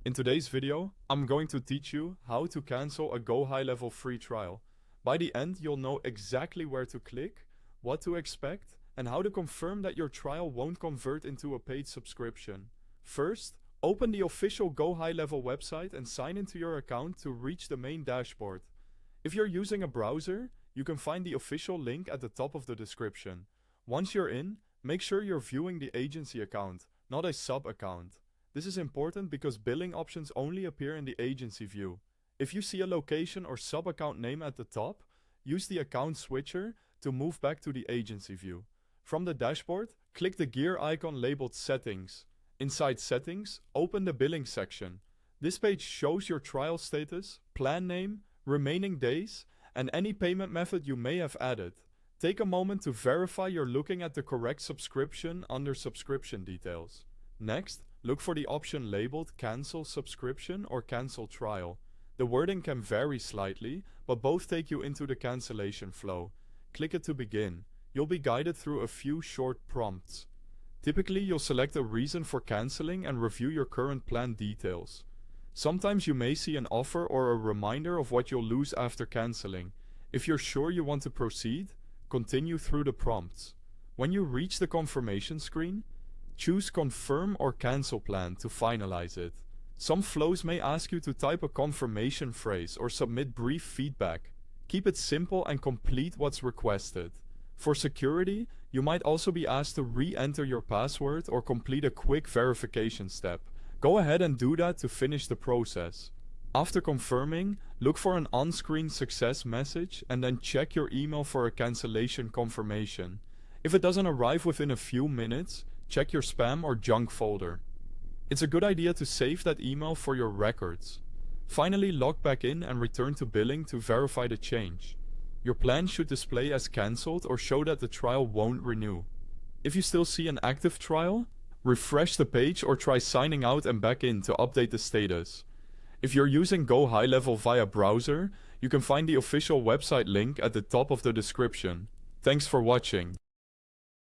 In today's video, I'm going to teach you how to cancel a GoHighLevel free trial. By the end, you'll know exactly where to click, what to expect, and how to confirm that your trial won't convert into a paid subscription. First, open the official GoHighLevel website and sign into your account to reach the main dashboard. If you're using a browser, you can find the official link at the top of the description. Once you're in, make sure you're viewing the agency account, not a sub-account. This is important because billing options only appear in the agency view. If you see a location or sub-account name at the top, use the account switcher to move back to the agency view. From the dashboard, click the gear icon labeled Settings. Inside Settings, open the Billing section. This page shows your trial status, plan name, remaining days, and any payment method you may have added. Take a moment to verify you're looking at the correct subscription under Subscription Details. Next, look for the option labeled Cancel Subscription or Cancel Trial. The wording can vary slightly, but both take you into the cancellation flow. Click it to begin. You'll be guided through a few short prompts. Typically, you'll select a reason for canceling and review your current plan details. Sometimes you may see an offer or a reminder of what you'll lose after canceling. If you're sure you want to proceed, continue through the prompts. When you reach the confirmation screen, choose Confirm or Cancel Plan to finalize it. Some flows may ask you to type a confirmation phrase or submit brief feedback. Keep it simple and complete what's requested. For security, you might also be asked to re-enter your password or complete a quick verification step. Go ahead and do that to finish the process. After confirming, look for an on-screen success message and then check your email for a cancellation confirmation. If it doesn't arrive within a few minutes, check your spam or junk folder. It's a good idea to save that email for your records. Finally, log back in and return to billing to verify the change. Your plan should display as cancelled or show that the trial won't renew. If you still see an active trial, refresh the page or try signing out and back in to update the status. If you're using GoHighLevel via browser, you can find the official website link at the top of the description. Thanks for watching.